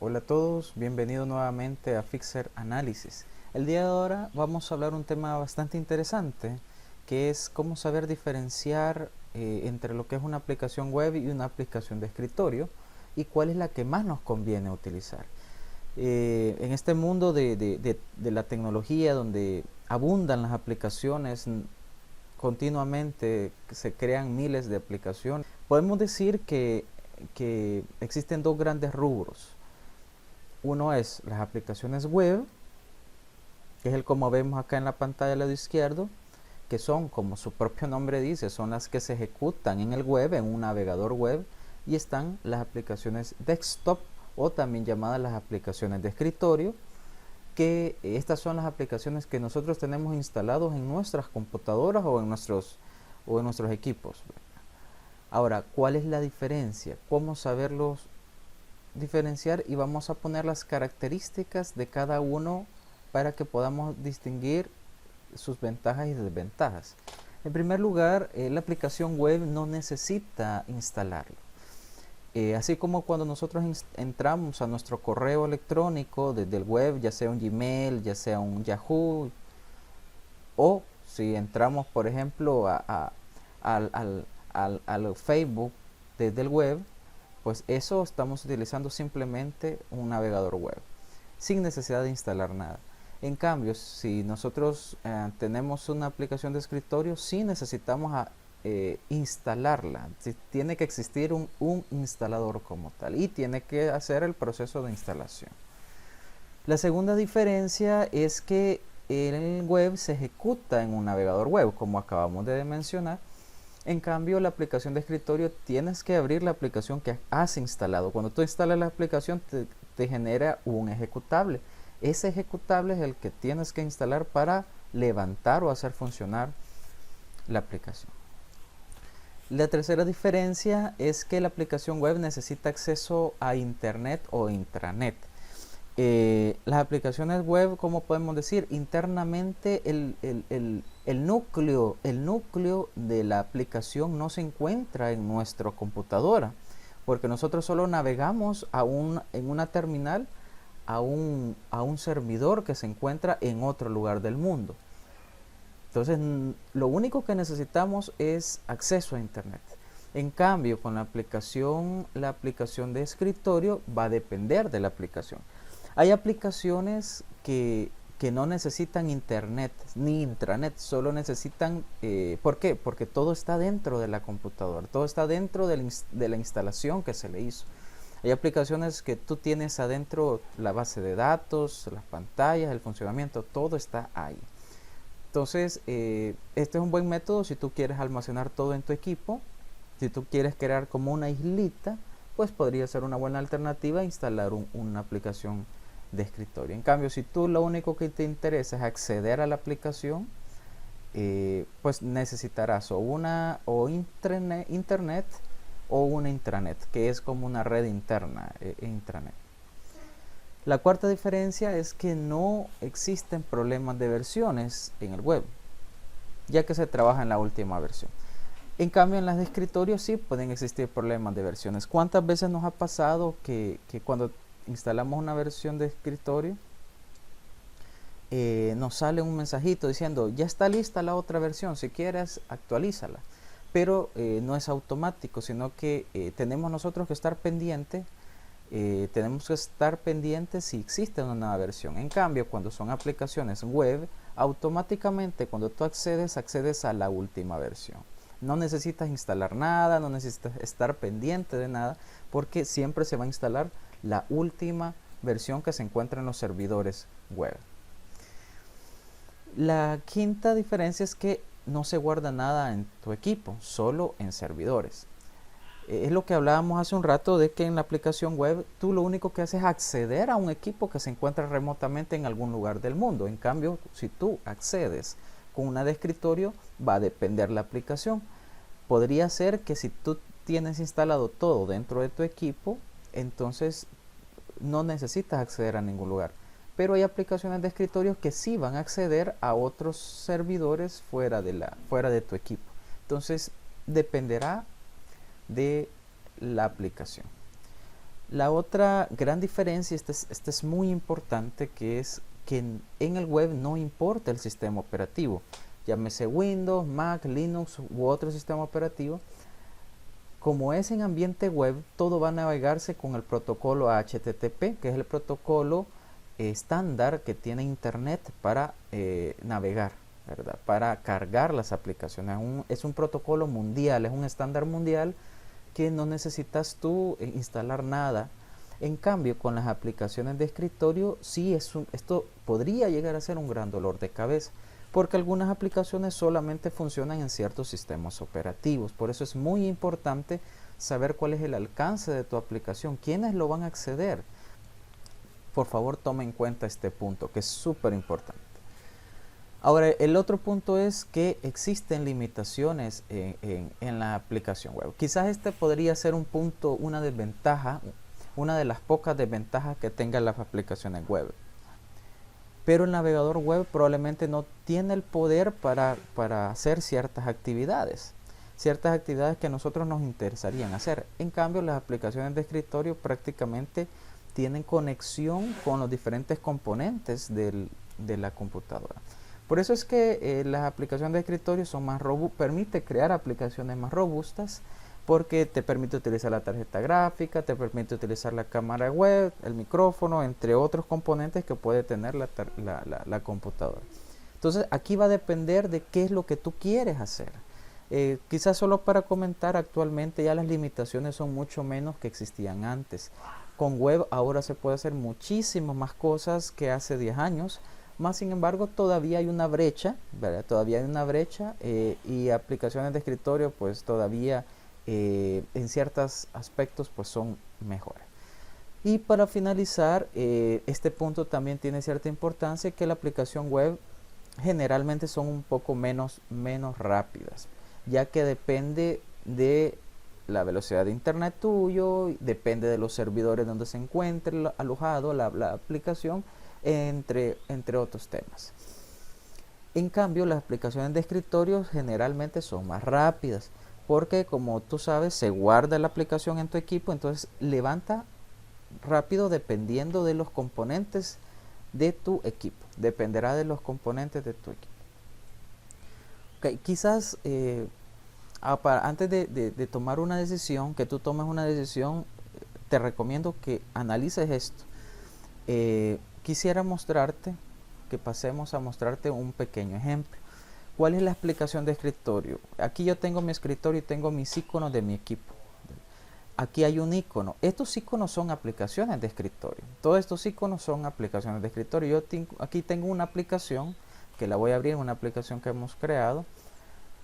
Hola a todos, bienvenidos nuevamente a Fixer Análisis. El día de ahora vamos a hablar un tema bastante interesante, que es cómo saber diferenciar entre lo que es una aplicación web y una aplicación de escritorio y cuál es la que más nos conviene utilizar. En este mundo de la tecnología donde abundan las aplicaciones, continuamente se crean miles de aplicaciones, podemos decir que existen dos grandes rubros. Uno es las aplicaciones web, que es el como vemos acá en la pantalla al lado izquierdo, que son, como su propio nombre dice, son las que se ejecutan en el web, en un navegador web, y están las aplicaciones desktop o también llamadas las aplicaciones de escritorio, que estas son las aplicaciones que nosotros tenemos instalados en nuestras computadoras o en nuestros equipos. Ahora, ¿cuál es la diferencia? ¿Cómo saberlos diferenciar? Y vamos a poner las características de cada uno para que podamos distinguir sus ventajas y desventajas. En primer lugar, la aplicación web no necesita instalarlo. Así como cuando nosotros entramos a nuestro correo electrónico desde el web, ya sea un Gmail, ya sea un Yahoo, o si entramos, por ejemplo, al Facebook desde el web, pues eso estamos utilizando simplemente un navegador web, sin necesidad de instalar nada. En cambio, si nosotros tenemos una aplicación de escritorio, sí necesitamos instalarla. Tiene que existir un instalador como tal y tiene que hacer el proceso de instalación. La segunda diferencia es que el web se ejecuta en un navegador web, como acabamos de mencionar. En cambio, la aplicación de escritorio tienes que abrir la aplicación que has instalado. Cuando tú instalas la aplicación te genera un ejecutable. Ese ejecutable es el que tienes que instalar para levantar o hacer funcionar la aplicación. La tercera diferencia es que la aplicación web necesita acceso a internet o intranet. Las aplicaciones web, como podemos decir, internamente el núcleo de la aplicación no se encuentra en nuestra computadora, porque nosotros solo navegamos en una terminal a un servidor que se encuentra en otro lugar del mundo. Entonces, lo único que necesitamos es acceso a internet. En cambio, con la aplicación de escritorio va a depender de la aplicación. Hay aplicaciones que no necesitan internet ni intranet, solo necesitan, ¿por qué? Porque todo está dentro de la computadora, todo está dentro de la instalación que se le hizo. Hay aplicaciones que tú tienes adentro la base de datos, las pantallas, el funcionamiento, todo está ahí. Entonces, este es un buen método si tú quieres almacenar todo en tu equipo. Si tú quieres crear como una islita, pues podría ser una buena alternativa instalar una aplicación de escritorio. En cambio, si tú lo único que te interesa es acceder a la aplicación, pues necesitarás o internet o una intranet, que es como una red interna, intranet. La cuarta diferencia es que no existen problemas de versiones en el web, ya que se trabaja en la última versión. En cambio, en las de escritorio sí pueden existir problemas de versiones. ¿Cuántas veces nos ha pasado que cuando instalamos una versión de escritorio nos sale un mensajito diciendo ya está lista la otra versión, si quieres actualízala? Pero no es automático, sino que tenemos nosotros que estar pendientes. Tenemos que estar pendientes si existe una nueva versión. En cambio, cuando son aplicaciones web, automáticamente cuando tú accedes a la última versión. No necesitas instalar nada, no necesitas estar pendiente de nada, porque siempre se va a instalar la última versión que se encuentra en los servidores web. La quinta diferencia es que no se guarda nada en tu equipo, solo en servidores. Es lo que hablábamos hace un rato de que en la aplicación web tú lo único que haces es acceder a un equipo que se encuentra remotamente en algún lugar del mundo. En cambio, si tú accedes con una de escritorio, va a depender la aplicación. Podría ser que si tú tienes instalado todo dentro de tu equipo, entonces no necesitas acceder a ningún lugar. Pero hay aplicaciones de escritorio que sí van a acceder a otros servidores fuera de tu equipo. Entonces dependerá de la aplicación. La otra gran diferencia, esta es muy importante, que es que en el web no importa el sistema operativo, llámese Windows, Mac, Linux u otro sistema operativo. Como es en ambiente web, todo va a navegarse con el protocolo HTTP, que es el protocolo estándar que tiene Internet para navegar, ¿verdad? Para cargar las aplicaciones. Es un protocolo mundial, es un estándar mundial que no necesitas tú instalar nada. En cambio, con las aplicaciones de escritorio, sí esto podría llegar a ser un gran dolor de cabeza, porque algunas aplicaciones solamente funcionan en ciertos sistemas operativos. Por eso es muy importante saber cuál es el alcance de tu aplicación, quiénes lo van a acceder. Por favor, tome en cuenta este punto, que es súper importante. Ahora, el otro punto es que existen limitaciones en la aplicación web. Quizás este podría ser un punto, una desventaja, una de las pocas desventajas que tengan las aplicaciones web. Pero el navegador web probablemente no tiene el poder para hacer ciertas actividades que a nosotros nos interesarían hacer. En cambio, las aplicaciones de escritorio prácticamente tienen conexión con los diferentes componentes de la computadora. Por eso es que las aplicaciones de escritorio son más permite crear aplicaciones más robustas, porque te permite utilizar la tarjeta gráfica, te permite utilizar la cámara web, el micrófono, entre otros componentes que puede tener la computadora. Entonces aquí va a depender de qué es lo que tú quieres hacer. Quizás solo para comentar, actualmente ya las limitaciones son mucho menos que existían antes. Con web ahora se puede hacer muchísimas más cosas que hace 10 años. Más sin embargo, todavía hay una brecha, ¿verdad? Todavía hay una brecha y aplicaciones de escritorio pues todavía en ciertos aspectos pues son mejores. Y para finalizar, este punto también tiene cierta importancia, que la aplicación web generalmente son un poco menos rápidas, ya que depende de la velocidad de internet tuyo, depende de los servidores donde se encuentre alojado la aplicación, entre otros temas. En cambio, las aplicaciones de escritorio generalmente son más rápidas, porque como tú sabes, se guarda la aplicación en tu equipo, entonces levanta rápido dependiendo de los componentes de tu equipo. Dependerá de los componentes de tu equipo. Okay, quizás antes de tomar una decisión, que tú tomes una decisión, te recomiendo que analices esto. Quisiera mostrarte, que pasemos a mostrarte un pequeño ejemplo. ¿Cuál es la aplicación de escritorio? Aquí yo tengo mi escritorio y tengo mis iconos de mi equipo. Aquí hay un icono. Estos iconos son aplicaciones de escritorio. Todos estos iconos son aplicaciones de escritorio. Aquí tengo una aplicación que la voy a abrir, una aplicación que hemos creado.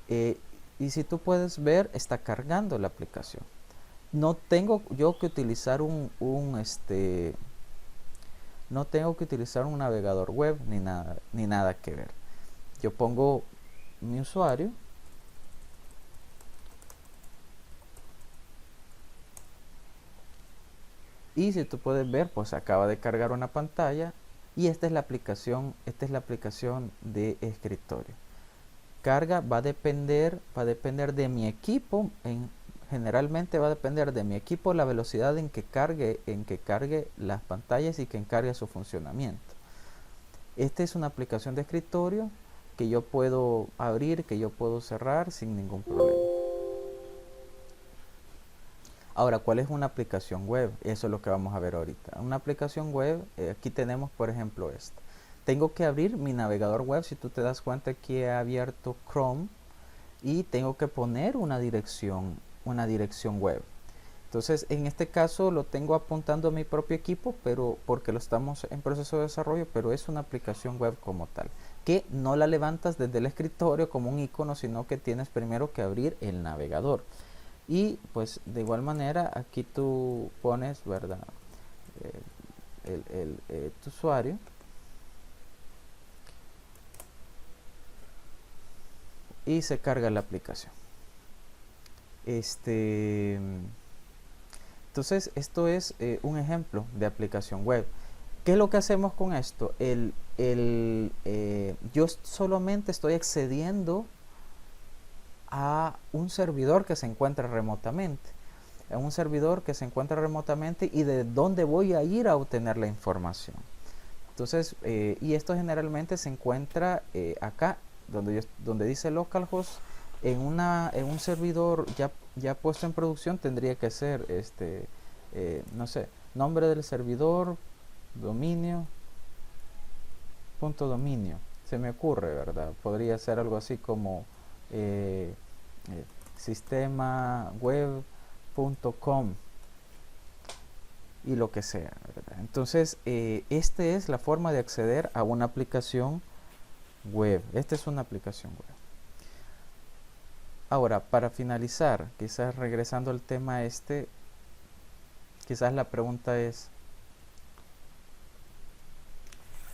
Y si tú puedes ver, está cargando la aplicación. No tengo yo que utilizar no tengo que utilizar un navegador web ni nada que ver. Yo pongo mi usuario y si tú puedes ver, pues acaba de cargar una pantalla y esta es la aplicación de escritorio. Carga va a depender de mi equipo, generalmente va a depender de mi equipo la velocidad en que cargue las pantallas y que encargue su funcionamiento. Esta es una aplicación de escritorio que yo puedo abrir, que yo puedo cerrar sin ningún problema. Ahora, ¿cuál es una aplicación web? Eso es lo que vamos a ver ahorita. Una aplicación web, aquí tenemos por ejemplo esta. Tengo que abrir mi navegador web. Si tú te das cuenta, aquí he abierto Chrome y tengo que poner una dirección web. Entonces, en este caso lo tengo apuntando a mi propio equipo, pero porque lo estamos en proceso de desarrollo, pero es una aplicación web como tal, que no la levantas desde el escritorio como un icono, sino que tienes primero que abrir el navegador. Y pues de igual manera aquí tú pones, ¿verdad? Tu usuario. Y se carga la aplicación. Entonces esto es un ejemplo de aplicación web. ¿Qué es lo que hacemos con esto? Yo solamente estoy accediendo a un servidor que se encuentra remotamente. en un servidor que se encuentra remotamente y de dónde voy a ir a obtener la información. Entonces, y esto generalmente se encuentra acá, donde dice localhost, en un servidor ya puesto en producción tendría que ser, no sé, nombre del servidor, dominio, punto dominio. Se me ocurre, ¿verdad? Podría ser algo así como sistemaweb.com y lo que sea, ¿verdad? Entonces, esta es la forma de acceder a una aplicación web. Esta es una aplicación web. Ahora, para finalizar, quizás regresando al tema quizás la pregunta es,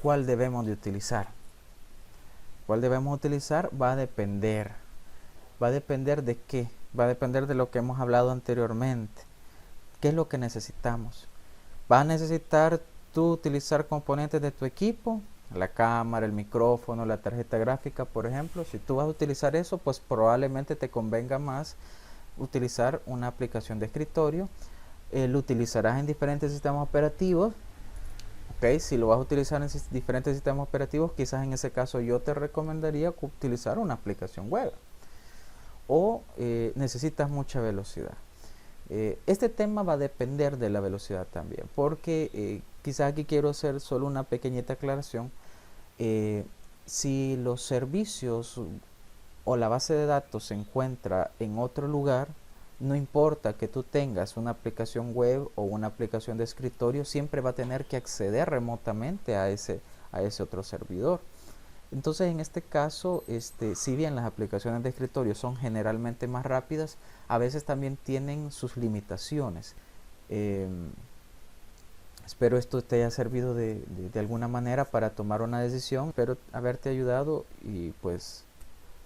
¿cuál debemos de utilizar? ¿Cuál debemos utilizar? Va a depender. ¿Va a depender de qué? Va a depender de lo que hemos hablado anteriormente. ¿Qué es lo que necesitamos? ¿Vas a necesitar tú utilizar componentes de tu equipo? La cámara, el micrófono, la tarjeta gráfica, por ejemplo. Si tú vas a utilizar eso, pues probablemente te convenga más utilizar una aplicación de escritorio. Lo utilizarás en diferentes sistemas operativos. Okay, si lo vas a utilizar en diferentes sistemas operativos, quizás en ese caso yo te recomendaría utilizar una aplicación web. O necesitas mucha velocidad. Este tema va a depender de la velocidad también, porque quizás aquí quiero hacer solo una pequeñita aclaración. Si los servicios o la base de datos se encuentra en otro lugar, no importa que tú tengas una aplicación web o una aplicación de escritorio, siempre va a tener que acceder remotamente a ese otro servidor. Entonces, en este caso, si bien las aplicaciones de escritorio son generalmente más rápidas, a veces también tienen sus limitaciones. Espero esto te haya servido de alguna manera para tomar una decisión. Espero haberte ayudado y pues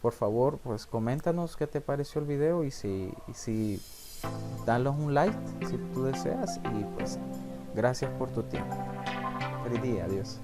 por favor pues coméntanos qué te pareció el video y si danos un like si tú deseas y pues gracias por tu tiempo. Feliz día, adiós.